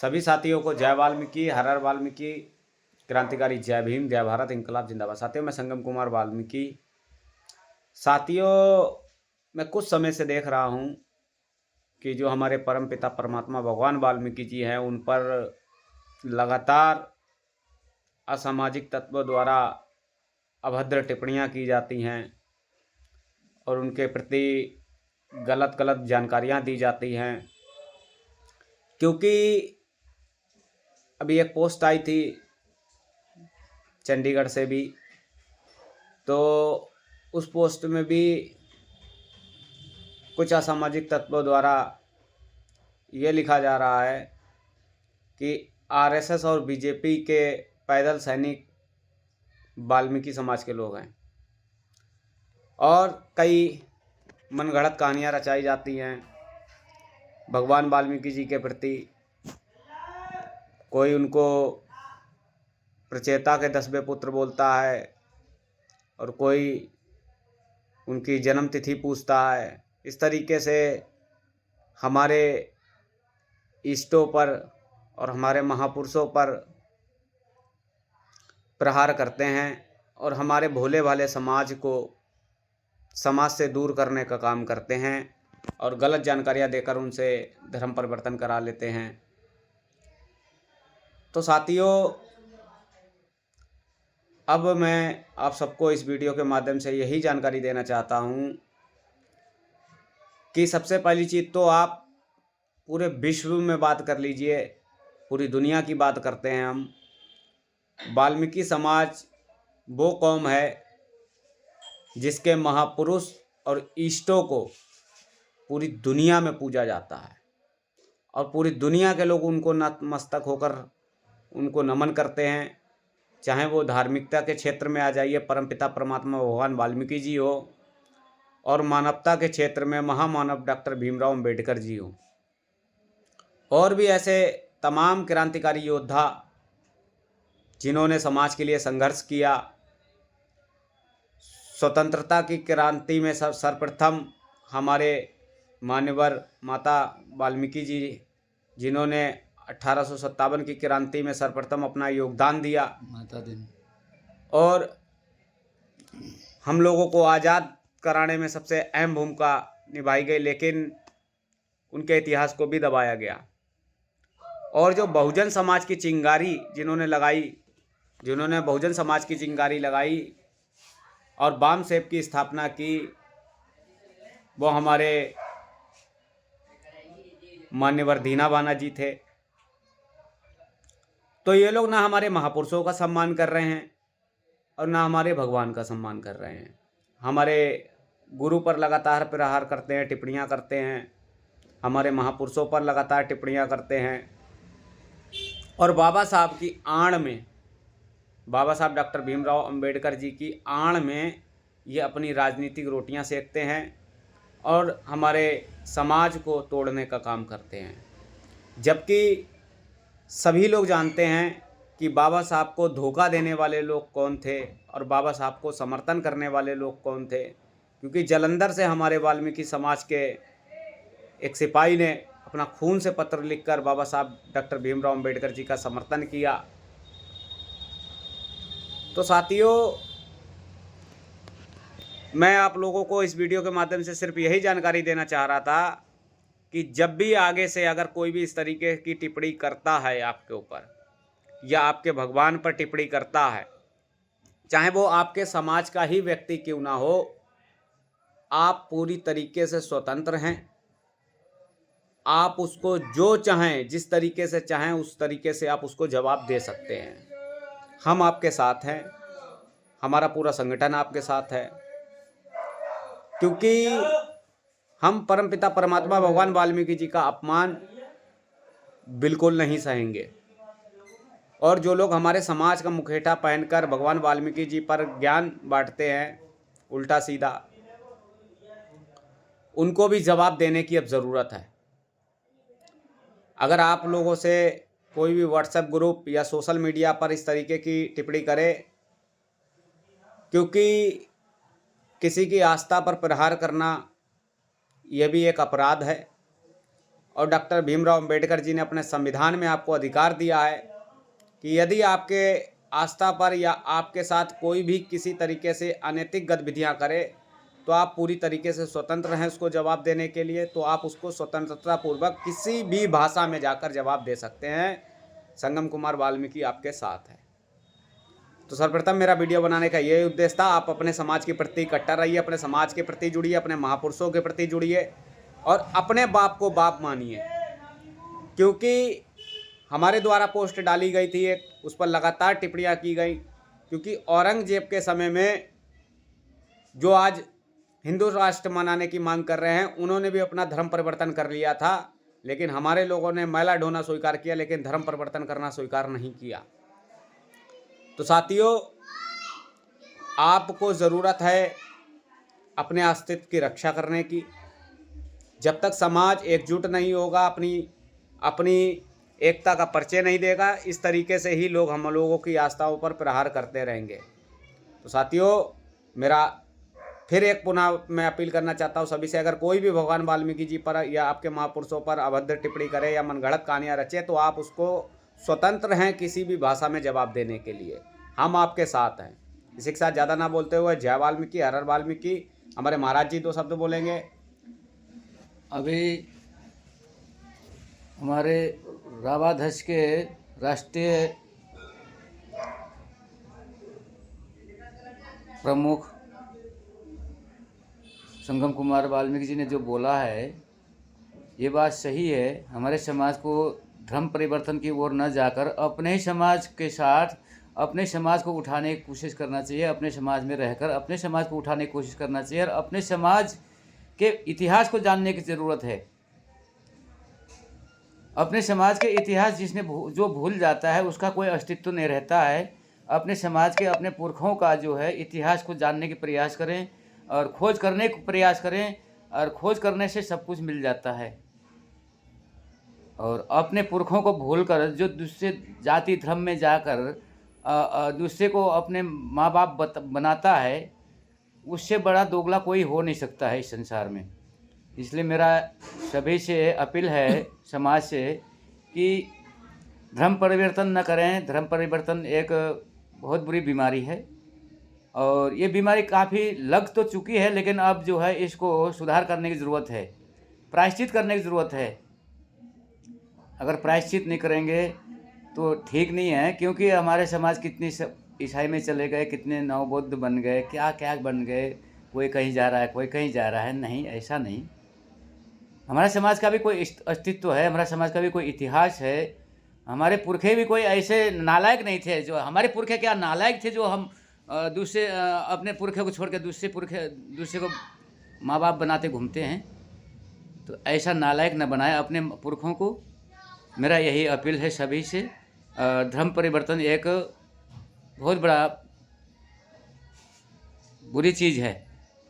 सभी साथियों को जय वाल्मीकि, हर हर वाल्मीकि, क्रांतिकारी जय भीम, जय भारत, इंकलाब जिंदाबाद। साथियों, मैं संगम कुमार वाल्मीकि। साथियों, मैं कुछ समय से देख रहा हूँ कि जो हमारे परम पिता परमात्मा भगवान वाल्मीकि जी हैं, उन पर लगातार असामाजिक तत्वों द्वारा अभद्र टिप्पणियाँ की जाती हैं और उनके प्रति गलत गलत जानकारियाँ दी जाती हैं। क्योंकि अभी एक पोस्ट आई थी चंडीगढ़ से भी, तो उस पोस्ट में भी कुछ असामाजिक तत्वों द्वारा ये लिखा जा रहा है कि आरएसएस और बीजेपी के पैदल सैनिक वाल्मीकि समाज के लोग हैं और कई मनगढ़ंत कहानियाँ रचाई जाती हैं भगवान वाल्मीकि जी के प्रति। कोई उनको प्रचेता के 10वें पुत्र बोलता है और कोई उनकी जन्म तिथि पूछता है। इस तरीके से हमारे इष्टों पर और हमारे महापुरुषों पर प्रहार करते हैं और हमारे भोले भाले समाज को समाज से दूर करने का काम करते हैं और गलत जानकारियां देकर उनसे धर्म परिवर्तन करा लेते हैं। तो साथियों, अब मैं आप सबको इस वीडियो के माध्यम से यही जानकारी देना चाहता हूं कि सबसे पहली चीज़ तो आप पूरे विश्व में बात कर लीजिए, पूरी दुनिया की बात करते हैं हम। वाल्मीकि समाज वो कौम है जिसके महापुरुष और इष्टों को पूरी दुनिया में पूजा जाता है और पूरी दुनिया के लोग उनको नतमस्तक होकर उनको नमन करते हैं। चाहे वो धार्मिकता के क्षेत्र में आ जाइए, परमपिता परमात्मा भगवान वाल्मीकि जी हो, और मानवता के क्षेत्र में महामानव डॉक्टर भीमराव अंबेडकर जी हो, और भी ऐसे तमाम क्रांतिकारी योद्धा जिन्होंने समाज के लिए संघर्ष किया। स्वतंत्रता की क्रांति में सर्वप्रथम हमारे मान्यवर माता वाल्मीकि जी, जिन्होंने 1857 की क्रांति में सर्वप्रथम अपना योगदान दिया माता दिन, और हम लोगों को आज़ाद कराने में सबसे अहम भूमिका निभाई गई, लेकिन उनके इतिहास को भी दबाया गया। और जो बहुजन समाज की चिंगारी जिन्होंने बहुजन समाज की चिंगारी लगाई और बाम सेब की स्थापना की, वो हमारे मान्यवर दीना बाना जी थे। तो ये लोग ना हमारे महापुरुषों का सम्मान कर रहे हैं और ना हमारे भगवान का सम्मान कर रहे हैं। हमारे गुरु पर लगातार प्रहार करते हैं, टिप्पणियाँ करते हैं, हमारे महापुरुषों पर लगातार टिप्पणियाँ करते हैं और बाबा साहब की आड़ में, बाबा साहब डॉक्टर भीमराव अंबेडकर जी की आड़ में ये अपनी राजनीतिक रोटियां सेकते हैं और हमारे समाज को तोड़ने का काम करते हैं। जबकि सभी लोग जानते हैं कि बाबा साहब को धोखा देने वाले लोग कौन थे और बाबा साहब को समर्थन करने वाले लोग कौन थे। क्योंकि जालंधर से हमारे वाल्मीकि समाज के एक सिपाही ने अपना खून से पत्र लिखकर बाबा साहब डॉक्टर भीमराव अंबेडकर जी का समर्थन किया। तो साथियों, मैं आप लोगों को इस वीडियो के माध्यम से सिर्फ यही जानकारी देना चाह रहा था कि जब भी आगे से अगर कोई भी इस तरीके की टिप्पणी करता है आपके ऊपर या आपके भगवान पर टिप्पणी करता है, चाहे वो आपके समाज का ही व्यक्ति क्यों ना हो, आप पूरी तरीके से स्वतंत्र हैं। आप उसको जो चाहें, जिस तरीके से चाहें, उस तरीके से आप उसको जवाब दे सकते हैं। हम आपके साथ हैं, हमारा पूरा संगठन आपके साथ है, क्योंकि हम परमपिता परमात्मा भगवान वाल्मीकि जी का अपमान बिल्कुल नहीं सहेंगे। और जो लोग हमारे समाज का मुखेटा पहनकर भगवान वाल्मीकि जी पर ज्ञान बांटते हैं उल्टा सीधा, उनको भी जवाब देने की अब ज़रूरत है। अगर आप लोगों से कोई भी व्हाट्सएप ग्रुप या सोशल मीडिया पर इस तरीके की टिप्पणी करे, क्योंकि किसी की आस्था पर प्रहार करना यह भी एक अपराध है और डॉक्टर भीमराव अंबेडकर जी ने अपने संविधान में आपको अधिकार दिया है कि यदि आपके आस्था पर या आपके साथ कोई भी किसी तरीके से अनैतिक गतिविधियां करे तो आप पूरी तरीके से स्वतंत्र हैं उसको जवाब देने के लिए, तो आप उसको स्वतंत्रता पूर्वक किसी भी भाषा में जाकर जवाब दे सकते हैं। संगम कुमार वाल्मीकि आपके साथ है। तो सर्वप्रथम मेरा वीडियो बनाने का यही उद्देश्य था। आप अपने समाज के प्रति कट्टर रहिए, अपने समाज के प्रति जुड़िए, अपने महापुरुषों के प्रति जुड़िए और अपने बाप को बाप मानिए। क्योंकि हमारे द्वारा पोस्ट डाली गई थी एक, उस पर लगातार टिप्पणियाँ की गई, क्योंकि औरंगजेब के समय में जो आज हिंदू राष्ट्र मनाने की मांग कर रहे हैं उन्होंने भी अपना धर्म परिवर्तन कर लिया था, लेकिन हमारे लोगों ने मैला ढोना स्वीकार किया लेकिन धर्म परिवर्तन करना स्वीकार नहीं किया। तो साथियों, आपको ज़रूरत है अपने अस्तित्व की रक्षा करने की। जब तक समाज एकजुट नहीं होगा, अपनी एकता का परिचय नहीं देगा, इस तरीके से ही लोग हम लोगों की आस्थाओं पर प्रहार करते रहेंगे। तो साथियों, मेरा फिर एक पुनः मैं अपील करना चाहता हूँ सभी से, अगर कोई भी भगवान वाल्मीकि जी पर या आपके महापुरुषों पर अभद्र टिप्पणी करे या मनगढ़ंत कहानियाँ रचे तो आप उसको स्वतंत्र हैं किसी भी भाषा में जवाब देने के लिए। हम आपके साथ हैं। इसी के साथ ज़्यादा ना बोलते हुए जय वाल्मीकि, हर हर वाल्मीकि। हमारे महाराज जी 2 शब्द बोलेंगे। अभी हमारे रावाध्यक्ष के राष्ट्रीय प्रमुख संगम कुमार वाल्मीकि जी ने जो बोला है ये बात सही है। हमारे समाज को धर्म परिवर्तन की ओर न जाकर अपने ही समाज के साथ अपने समाज को उठाने की कोशिश करना चाहिए। अपने समाज में रहकर अपने समाज को उठाने की कोशिश करना चाहिए और अपने समाज के इतिहास को जानने की ज़रूरत है। अपने समाज के इतिहास जो भूल जाता है उसका कोई अस्तित्व नहीं रहता है। अपने समाज के अपने पुरखों का जो है इतिहास को जानने के प्रयास करें और खोज करने का प्रयास करें, और खोज करने से सब कुछ मिल जाता है। और अपने पुरखों को भूलकर जो दूसरे जाति धर्म में जाकर दूसरे को अपने माँ बाप बनाता है, उससे बड़ा दोगला कोई हो नहीं सकता है इस संसार में। इसलिए मेरा सभी से अपील है समाज से कि धर्म परिवर्तन न करें। धर्म परिवर्तन एक बहुत बुरी बीमारी है और ये बीमारी काफ़ी लग तो चुकी है, लेकिन अब जो है इसको सुधार करने की ज़रूरत है, प्रायश्चित करने की ज़रूरत है। अगर प्रायश्चित नहीं करेंगे तो ठीक नहीं है, क्योंकि हमारे समाज कितनी ईसाई में चले गए, कितने नवबौद्ध बन गए, क्या क्या बन गए। कोई कहीं जा रहा है, कोई कहीं जा रहा है। नहीं, ऐसा नहीं। हमारे समाज का भी कोई अस्तित्व है, हमारा समाज का भी कोई इतिहास है। हमारे पुरखे भी कोई ऐसे नालायक नहीं थे। जो हमारे पुरखे क्या नालायक थे जो हम दूसरे अपने पुरखे को छोड़ के दूसरे को माँ बाप बनाते घूमते हैं। तो ऐसा नालायक न बनाए अपने पुरखों को। मेरा यही अपील है सभी से। धर्म परिवर्तन एक बहुत बड़ा बुरी चीज़ है।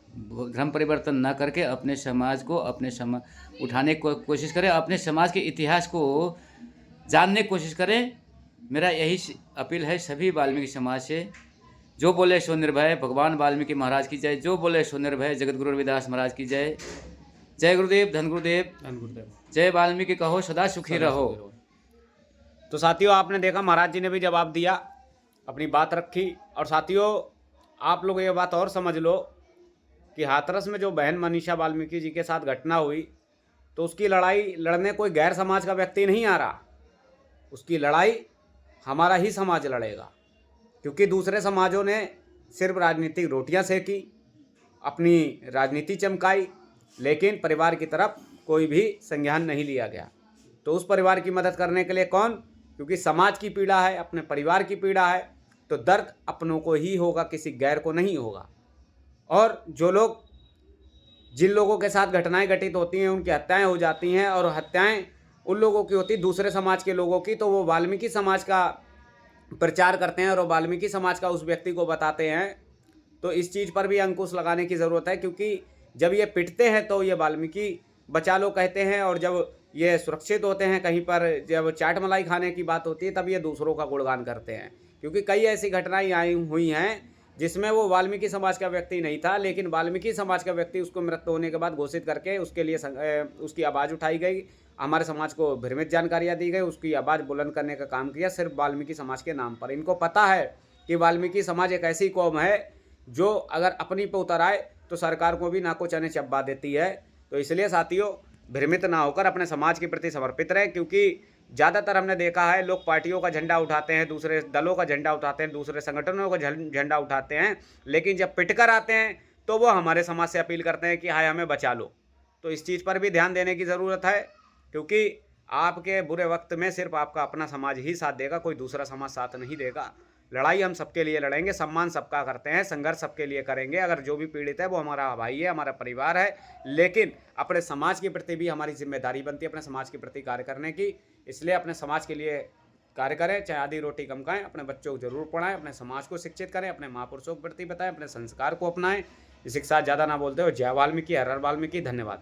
धर्म परिवर्तन ना करके अपने समाज को उठाने की कोशिश करें, अपने समाज के इतिहास को जानने की कोशिश करें। मेरा यही अपील है सभी वाल्मीकि समाज से। जो बोले सो निर्भय, भगवान वाल्मीकि महाराज की जय। जो बोले सो निर्भय, जगत गुरु रविदास महाराज की जय। जय गुरुदेव, धन गुरुदेव, जय वाल्मीकि कहो, सदा सुखी रहो। तो साथियों, आपने देखा महाराज जी ने भी जवाब दिया, अपनी बात रखी। और साथियों, आप लोग ये बात और समझ लो कि हाथरस में जो बहन मनीषा वाल्मीकि जी के साथ घटना हुई, तो उसकी लड़ाई लड़ने कोई गैर समाज का व्यक्ति नहीं आ रहा। उसकी लड़ाई हमारा ही समाज लड़ेगा, क्योंकि दूसरे समाजों ने सिर्फ राजनीतिक रोटियां सेकी, अपनी राजनीति चमकाई, लेकिन परिवार की तरफ कोई भी संज्ञान नहीं लिया गया। तो उस परिवार की मदद करने के लिए कौन? क्योंकि समाज की पीड़ा है, अपने परिवार की पीड़ा है, तो दर्द अपनों को ही होगा, किसी गैर को नहीं होगा। और जिन लोगों के साथ घटनाएं घटित होती हैं उनकी हत्याएं हो जाती हैं, और हत्याएं उन लोगों की होती दूसरे समाज के लोगों की, तो वो वाल्मीकि समाज का प्रचार करते हैं और वाल्मीकि समाज का उस व्यक्ति को बताते हैं। तो इस चीज़ पर भी अंकुश लगाने की ज़रूरत है, क्योंकि जब ये पिटते हैं तो ये वाल्मीकि बचा लो कहते हैं, और जब ये सुरक्षित होते हैं कहीं पर, जब चाट मलाई खाने की बात होती है, तब ये दूसरों का गुणगान करते हैं। क्योंकि कई ऐसी घटनाएं आई हुई हैं जिसमें वो वाल्मीकि समाज का व्यक्ति नहीं था, लेकिन वाल्मीकि समाज का व्यक्ति उसको मृत होने के बाद घोषित करके उसके लिए उसकी आवाज़ उठाई गई हमारे समाज को भ्रमित जानकारियाँ दी गई, उसकी आवाज़ बुलंद करने का काम किया सिर्फ वाल्मीकि समाज के नाम पर। इनको पता है कि वाल्मीकि समाज एक ऐसी कौम है जो अगर अपनी पे उतर आए तो सरकार को भी नाको चने चबा देती है। तो इसलिए साथियों, भ्रमित ना होकर अपने समाज के प्रति समर्पित रहें, क्योंकि ज़्यादातर हमने देखा है लोग पार्टियों का झंडा उठाते हैं, दूसरे दलों का झंडा उठाते हैं, दूसरे संगठनों का झंडा उठाते हैं, लेकिन जब पिट कर आते हैं तो वो हमारे समाज से अपील करते हैं कि हाय हमें बचा लो। तो इस चीज़ पर भी ध्यान देने की ज़रूरत है, क्योंकि आपके बुरे वक्त में सिर्फ आपका अपना समाज ही साथ देगा, कोई दूसरा समाज साथ नहीं देगा। लड़ाई हम सबके लिए लड़ेंगे, सम्मान सबका करते हैं, संघर्ष सबके लिए करेंगे। अगर जो भी पीड़ित है वो हमारा भाई है, हमारा परिवार है, लेकिन अपने समाज के प्रति भी हमारी जिम्मेदारी बनती है अपने समाज के प्रति कार्य करने की। इसलिए अपने समाज के लिए कार्य करें, चाहे आधी रोटी कम खाएं, अपने बच्चों को जरूर पढ़ाएं, अपने समाज को शिक्षित करें, अपने महापुरुषों के प्रति बताएं, अपने संस्कार को अपनाएं। इसी के साथ ज़्यादा ना बोलते हो, जय वाल्मीकि, हर हर वाल्मीकि। धन्यवाद।